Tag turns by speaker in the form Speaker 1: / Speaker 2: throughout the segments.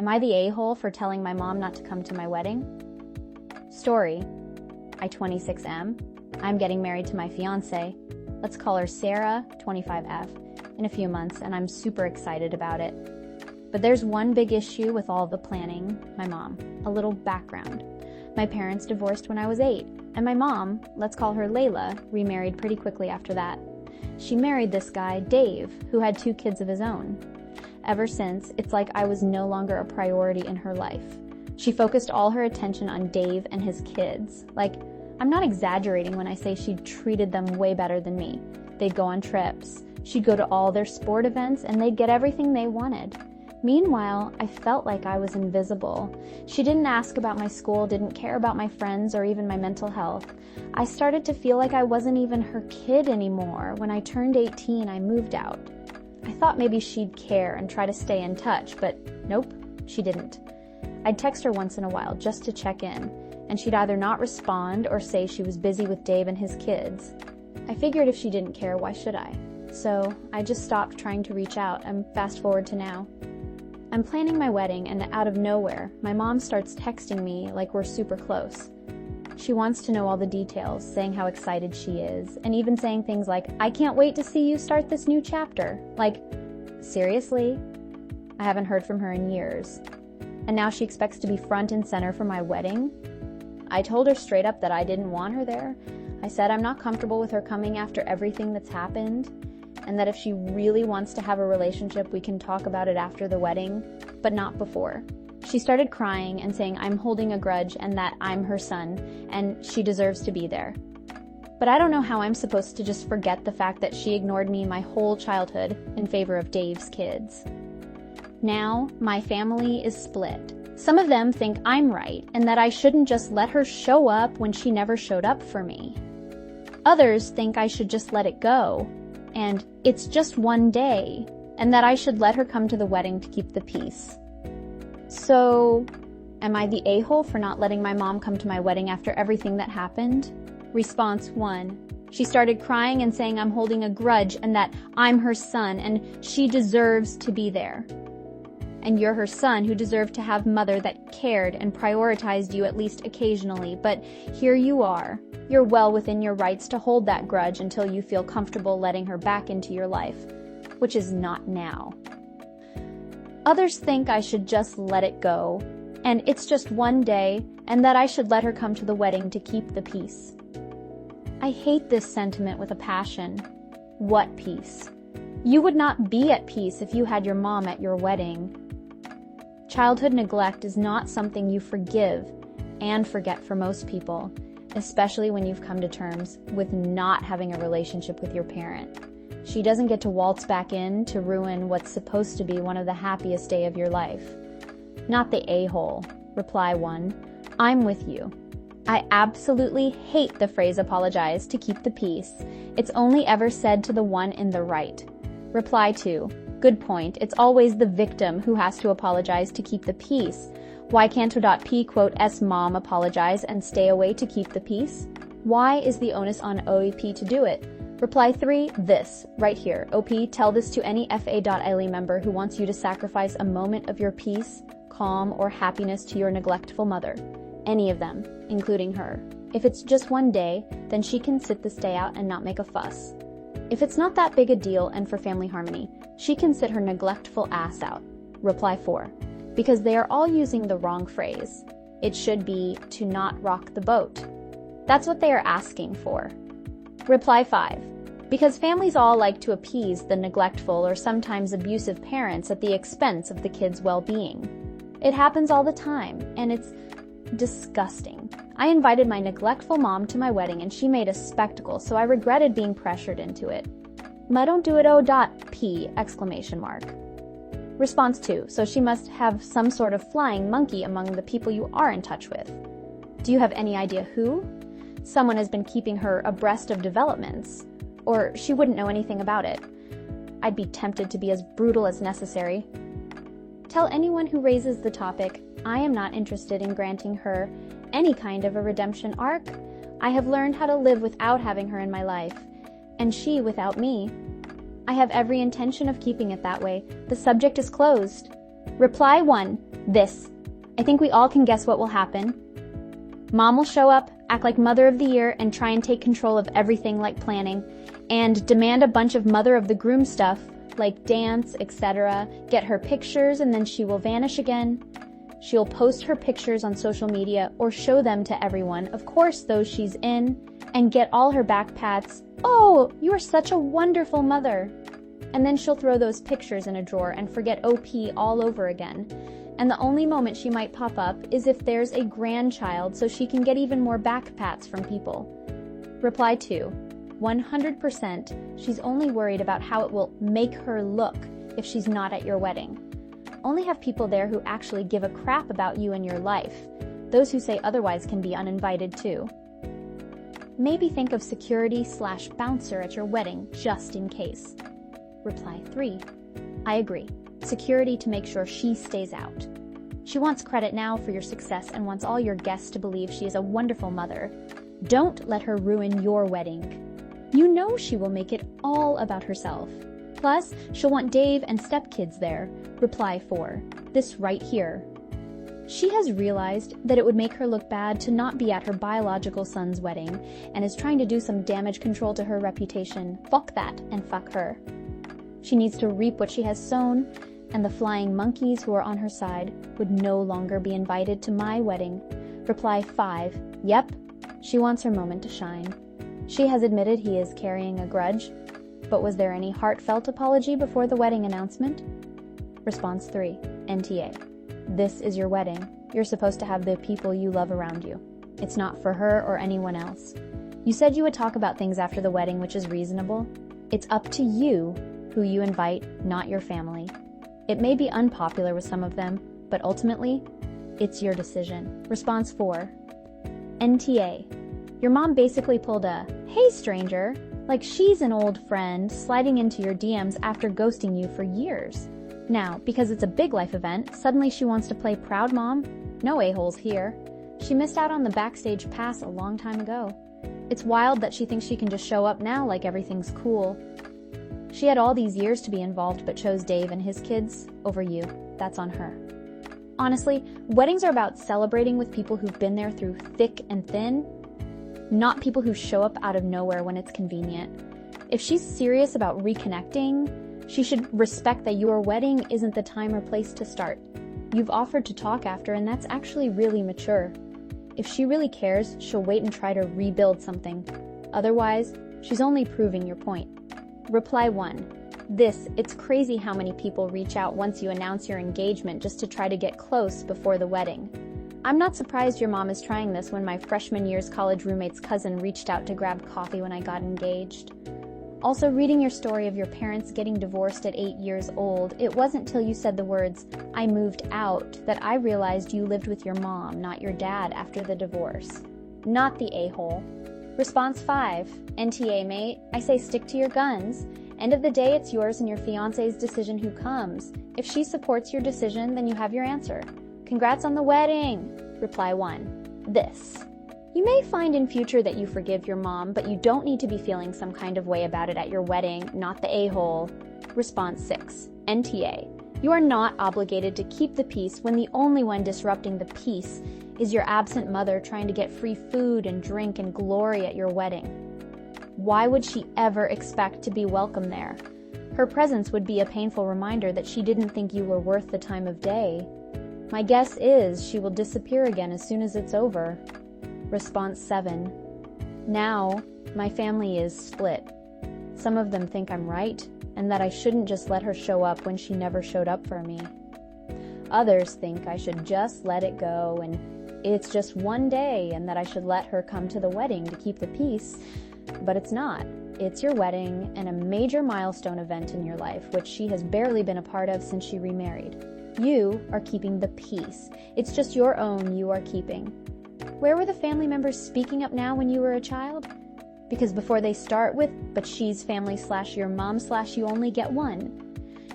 Speaker 1: Am I the a-hole for telling my mom not to come to my wedding? Story. I 26 am. I'm getting married to my fiance. Let's call her Sarah, 25F, in a few months, and I'm super excited about it. But there's one big issue with all the planning. My mom. A little background. My parents divorced when I was 8, and my mom, let's call her Layla, remarried pretty quickly after that. She married this guy, Dave, who had 2 kids of his own. Ever since, it's like I was no longer a priority in her life. She focused all her attention on Dave and his kids. Like, I'm not exaggerating when I say she treated them way better than me. They'd go on trips. She'd go to all their sport events, and they'd get everything they wanted. Meanwhile, I felt like I was invisible. She didn't ask about my school, didn't care about my friends, or even my mental health. I started to feel like I wasn't even her kid anymore. When I turned 18, I moved out. I thought maybe she'd care and try to stay in touch, but nope, she didn't. I'd text her once in a while just to check in, and she'd either not respond or say she was busy with Dave and his kids. I figured if she didn't care, why should I? So I just stopped trying to reach out, and fast forward to now. I'm planning my wedding, and out of nowhere, my mom starts texting me like we're super close. She wants to know all the details, saying how excited she is, and even saying things like, "I can't wait to see you start this new chapter." Like, seriously? I haven't heard from her in years. And now she expects to be front and center for my wedding? I told her straight up that I didn't want her there. I said I'm not comfortable with her coming after everything that's happened, and that if she really wants to have a relationship, we can talk about it after the wedding, but not before. She started crying and saying I'm holding a grudge and that I'm her son, and she deserves to be there. But I don't know how I'm supposed to just forget the fact that she ignored me my whole childhood in favor of Dave's kids. Now, my family is split. Some of them think I'm right and that I shouldn't just let her show up when she never showed up for me. Others think I should just let it go, and it's just one day, and that I should let her come to the wedding to keep the peace. So, am I the a-hole for not letting my mom come to my wedding after everything that happened? Response 1. She started crying and saying I'm holding a grudge and that I'm her son and she deserves to be there. And you're her son who deserved to have a mother that cared and prioritized you at least occasionally, but here you are. You're well within your rights to hold that grudge until you feel comfortable letting her back into your life, which is not now. Others think I should just let it go, and it's just one day, and that I should let her come to the wedding to keep the peace. I hate this sentiment with a passion. What peace? You would not be at peace if you had your mom at your wedding. Childhood neglect is not something you forgive and forget for most people, especially when you've come to terms with not having a relationship with your parent. She doesn't get to waltz back in to ruin what's supposed to be one of the happiest days of your life. Not the a-hole. Reply 1. I'm with you. I absolutely hate the phrase apologize to keep the peace. It's only ever said to the one in the right. Reply 2. Good point. It's always the victim who has to apologize to keep the peace. Why can't O.P. quote S mom apologize and stay away to keep the peace? Why is the onus on OEP to do it? Reply 3, this, right here. OP, tell this to any FA.ILE member who wants you to sacrifice a moment of your peace, calm, or happiness to your neglectful mother. Any of them, including her. If it's just one day, then she can sit this day out and not make a fuss. If it's not that big a deal and for family harmony, she can sit her neglectful ass out. Reply 4, because they are all using the wrong phrase. It should be to not rock the boat. That's what they are asking for. Reply 5, because families all like to appease the neglectful or sometimes abusive parents at the expense of the kids' well-being. It happens all the time, and it's disgusting. I invited my neglectful mom to my wedding and she made a spectacle, so I regretted being pressured into it. Ma don't do it O.P! Exclamation mark. Response 2, so she must have some sort of flying monkey among the people you are in touch with. Do you have any idea who? Someone has been keeping her abreast of developments, or she wouldn't know anything about it. I'd be tempted to be as brutal as necessary. Tell anyone who raises the topic, I am not interested in granting her any kind of a redemption arc. I have learned how to live without having her in my life, and she without me. I have every intention of keeping it that way. The subject is closed. Reply 1. This. I think we all can guess what will happen. Mom will show up, act like Mother of the Year, and try and take control of everything like planning, and demand a bunch of Mother of the Groom stuff, like dance, etc., get her pictures, and then she will vanish again. She'll post her pictures on social media or show them to everyone, of course those she's in, and get all her back pats. Oh, you are such a wonderful mother. And then she'll throw those pictures in a drawer and forget OP all over again. And the only moment she might pop up is if there's a grandchild, so she can get even more back pats from people. Reply 2. 100%, she's only worried about how it will make her look if she's not at your wedding. Only have people there who actually give a crap about you and your life. Those who say otherwise can be uninvited too. Maybe think of security/bouncer at your wedding just in case. Reply 3. I agree. Security to make sure she stays out. She wants credit now for your success and wants all your guests to believe she is a wonderful mother. Don't let her ruin your wedding. You know she will make it all about herself. Plus, she'll want Dave and stepkids there. Reply 4. This right here. She has realized that it would make her look bad to not be at her biological son's wedding and is trying to do some damage control to her reputation. Fuck that and fuck her. She needs to reap what she has sown, and the flying monkeys who are on her side would no longer be invited to my wedding. Reply 5. Yep, she wants her moment to shine. She has admitted he is carrying a grudge, but was there any heartfelt apology before the wedding announcement? Response 3. NTA. This is your wedding. You're supposed to have the people you love around you. It's not for her or anyone else. You said you would talk about things after the wedding, which is reasonable. It's up to you who you invite, not your family. It may be unpopular with some of them, but ultimately, it's your decision. Response 4. NTA. Your mom basically pulled a, "Hey stranger," like she's an old friend sliding into your DMs after ghosting you for years. Now, because it's a big life event, suddenly she wants to play proud mom? No a-holes here. She missed out on the backstage pass a long time ago. It's wild that she thinks she can just show up now like everything's cool. She had all these years to be involved but chose Dave and his kids over you. That's on her. Honestly, weddings are about celebrating with people who've been there through thick and thin, not people who show up out of nowhere when it's convenient. If she's serious about reconnecting, she should respect that your wedding isn't the time or place to start. You've offered to talk after, and that's actually really mature. If she really cares, she'll wait and try to rebuild something. Otherwise, she's only proving your point. Reply 1. It's crazy how many people reach out once you announce your engagement just to try to get close before the wedding. I'm not surprised your mom is trying this when my freshman year's college roommate's cousin reached out to grab coffee when I got engaged. Also, reading your story of your parents getting divorced at 8 years old, it wasn't till you said the words, "I moved out," that I realized you lived with your mom, not your dad, after the divorce. Not the a-hole. Response 5. NTA, mate. I say stick to your guns. End of the day, it's yours and your fiance's decision who comes. If she supports your decision, then you have your answer. Congrats on the wedding. Reply 1. You may find in future that you forgive your mom, but you don't need to be feeling some kind of way about it at your wedding, not the a-hole. Response 6. NTA. You are not obligated to keep the peace when the only one disrupting the peace is your absent mother trying to get free food and drink and glory at your wedding. Why would she ever expect to be welcome there? Her presence would be a painful reminder that she didn't think you were worth the time of day. My guess is she will disappear again as soon as it's over. Response 7. Now, my family is split. Some of them think I'm right, and that I shouldn't just let her show up when she never showed up for me. Others think I should just let it go, and it's just one day, and that I should let her come to the wedding to keep the peace. But it's not. It's your wedding, and a major milestone event in your life, which she has barely been a part of since she remarried. You are keeping the peace. It's just your own you are keeping. Where were the family members speaking up now when you were a child? Because before they start with, "But she's family / your mom / you only get one."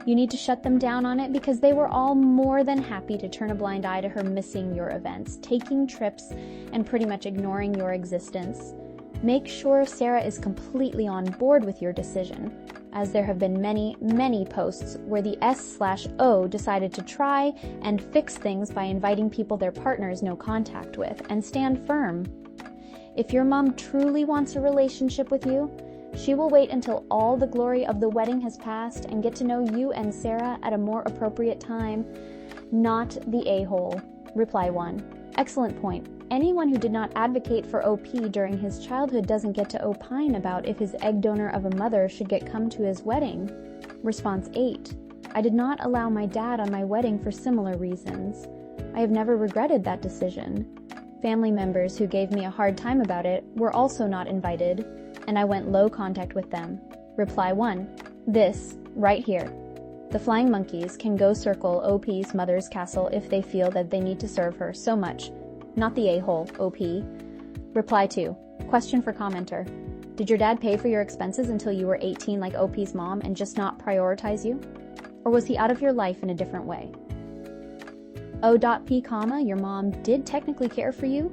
Speaker 1: You need to shut them down on it because they were all more than happy to turn a blind eye to her missing your events, taking trips, and pretty much ignoring your existence. Make sure Sarah is completely on board with your decision. as there have been many, many posts where the S/O decided to try and fix things by inviting people their partners no contact with, and stand firm. If your mom truly wants a relationship with you, she will wait until all the glory of the wedding has passed and get to know you and Sarah at a more appropriate time, not the a-hole. Reply 1. Excellent point. Anyone who did not advocate for OP during his childhood doesn't get to opine about if his egg donor of a mother should get come to his wedding. Response 8. I did not allow my dad on my wedding for similar reasons. I have never regretted that decision. Family members who gave me a hard time about it were also not invited, and I went low contact with them. Reply 1. This, right here. The flying monkeys can go circle OP's mother's castle if they feel that they need to serve her so much, not the a-hole, OP. Reply 2. Question for commenter. Did your dad pay for your expenses until you were 18 like OP's mom and just not prioritize you? Or was he out of your life in a different way? O.P, your mom did technically care for you,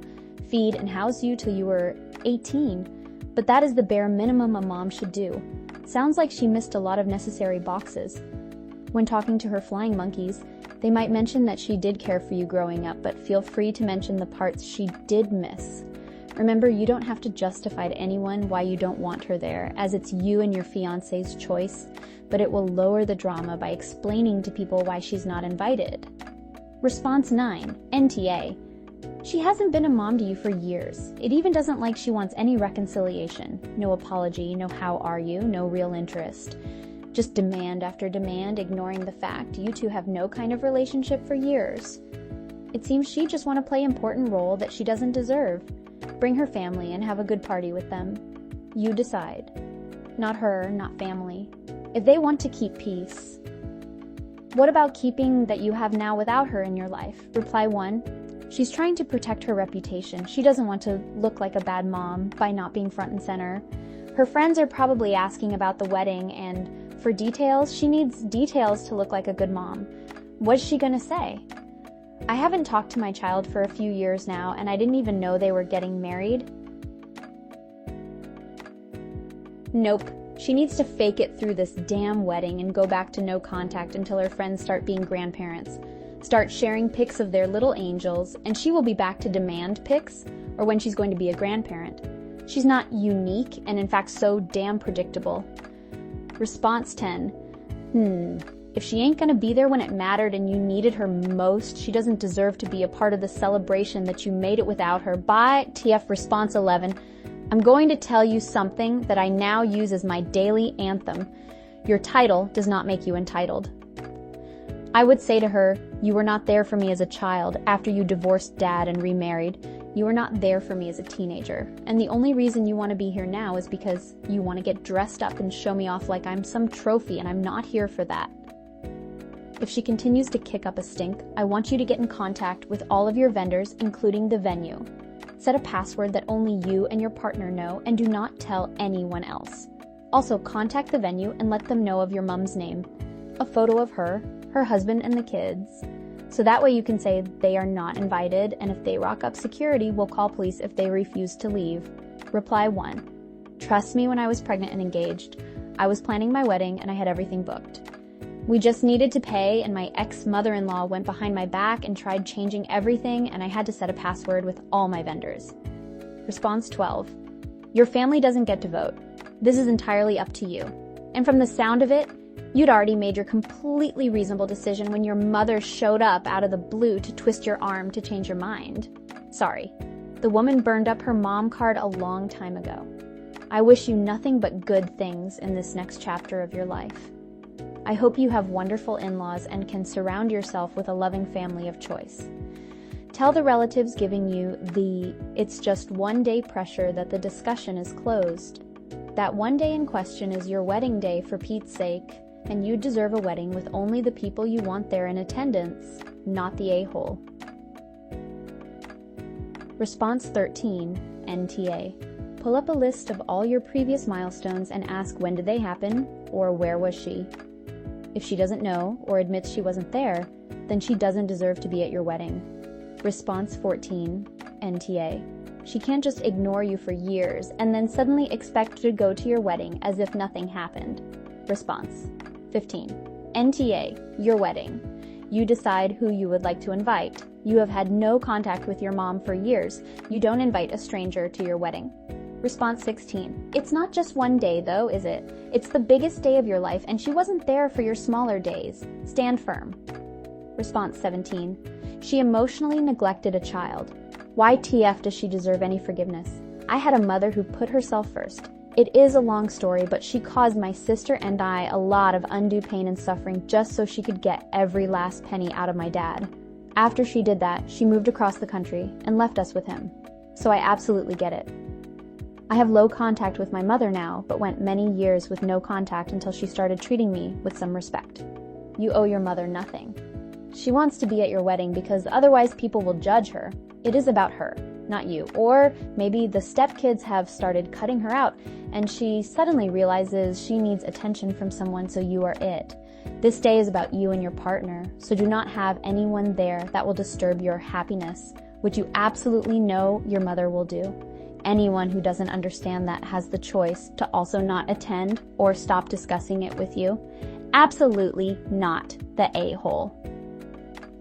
Speaker 1: feed and house you till you were 18, but that is the bare minimum a mom should do. Sounds like she missed a lot of necessary boxes. When talking to her flying monkeys, they might mention that she did care for you growing up, but feel free to mention the parts she did miss. Remember, you don't have to justify to anyone why you don't want her there, as it's you and your fiancé's choice, but it will lower the drama by explaining to people why she's not invited. Response 9. NTA. She hasn't been a mom to you for years. It even doesn't like she wants any reconciliation. No apology, no how are you, no real interest. Just demand after demand, ignoring the fact you two have no kind of relationship for years. It seems she just wants to play an important role that she doesn't deserve. Bring her family and have a good party with them. You decide. Not her, not family. If they want to keep peace. What about keeping that you have now without her in your life? Reply 1. She's trying to protect her reputation. She doesn't want to look like a bad mom by not being front and center. Her friends are probably asking about the wedding, and for details, she needs details to look like a good mom. What's she gonna say? I haven't talked to my child for a few years now, and I didn't even know they were getting married. Nope. She needs to fake it through this damn wedding and go back to no contact until her friends start being grandparents. Start sharing pics of their little angels, and she will be back to demand pics, or when she's going to be a grandparent. She's not unique, and in fact so damn predictable. Response 10. If she ain't gonna be there when it mattered and you needed her most, she doesn't deserve to be a part of the celebration that you made it without her. Bye. TF Response 11. I'm going to tell you something that I now use as my daily anthem. Your title does not make you entitled. I would say to her, you were not there for me as a child after you divorced dad and remarried. You were not there for me as a teenager. And the only reason you want to be here now is because you want to get dressed up and show me off like I'm some trophy, and I'm not here for that. If she continues to kick up a stink, I want you to get in contact with all of your vendors, including the venue. Set a password that only you and your partner know, and do not tell anyone else. Also, contact the venue and let them know of your mom's name, a photo of her, her husband, and the kids. So that way you can say they are not invited, and if they rock up security, we'll call police if they refuse to leave. Reply 1. Trust me, when I was pregnant and engaged, I was planning my wedding and I had everything booked. We just needed to pay, and my ex-mother-in-law went behind my back and tried changing everything, and I had to set a password with all my vendors. Response 12. Your family doesn't get to vote. This is entirely up to you. And from the sound of it, you'd already made your completely reasonable decision when your mother showed up out of the blue to twist your arm to change your mind. Sorry. The woman burned up her mom card a long time ago. I wish you nothing but good things in this next chapter of your life. I hope you have wonderful in-laws and can surround yourself with a loving family of choice. Tell the relatives giving you the "it's just one day" pressure that the discussion is closed. That one day in question is your wedding day, for Pete's sake, and you deserve a wedding with only the people you want there in attendance, not the a-hole. Response 13, NTA. Pull up a list of all your previous milestones and ask when did they happen, or where was she? If she doesn't know, or admits she wasn't there, then she doesn't deserve to be at your wedding. Response 14, NTA. She can't just ignore you for years and then suddenly expect to go to your wedding as if nothing happened. Response 15. NTA, your wedding. You decide who you would like to invite. You have had no contact with your mom for years. You don't invite a stranger to your wedding. Response 16. It's not just one day though, is it? It's the biggest day of your life and she wasn't there for your smaller days. Stand firm. Response 17. She emotionally neglected a child. Why TF does she deserve any forgiveness? I had a mother who put herself first. It is a long story, but she caused my sister and I a lot of undue pain and suffering just so she could get every last penny out of my dad. After she did that, she moved across the country and left us with him. So I absolutely get it. I have low contact with my mother now, but went many years with no contact until she started treating me with some respect. You owe your mother nothing. She wants to be at your wedding because otherwise people will judge her. It is about her, not you. Or maybe the stepkids have started cutting her out and she suddenly realizes she needs attention from someone, so you are it. This day is about you and your partner, so do not have anyone there that will disturb your happiness, which you absolutely know your mother will do. Anyone who doesn't understand that has the choice to also not attend or stop discussing it with you. Absolutely not the a-hole.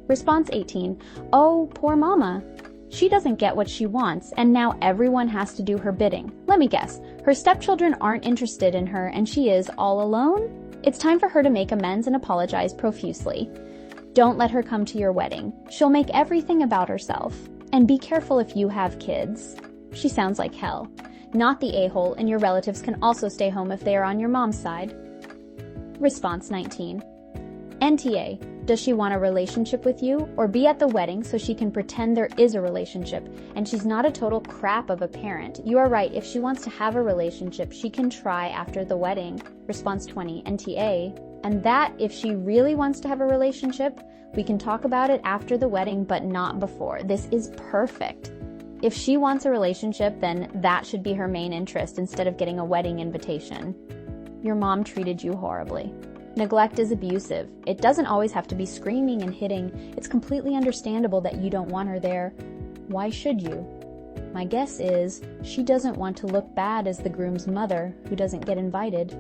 Speaker 1: Response 18. Oh, poor mama. She doesn't get what she wants, and now everyone has to do her bidding. Let me guess, her stepchildren aren't interested in her and she is all alone? It's time for her to make amends and apologize profusely. Don't let her come to your wedding. She'll make everything about herself. And be careful if you have kids. She sounds like hell. Not the a-hole, and your relatives can also stay home if they are on your mom's side. Response 19. NTA. Does she want a relationship with you or be at the wedding so she can pretend there is a relationship and she's not a total crap of a parent? You are right. If she wants to have a relationship, she can try after the wedding. Response 20. NTA. And that if she really wants to have a relationship, we can talk about it after the wedding, but not before. This is perfect. If she wants a relationship, then that should be her main interest instead of getting a wedding invitation. Your mom treated you horribly. Neglect is abusive. It doesn't always have to be screaming and hitting. It's completely understandable that you don't want her there. Why should you? My guess is she doesn't want to look bad as the groom's mother who doesn't get invited.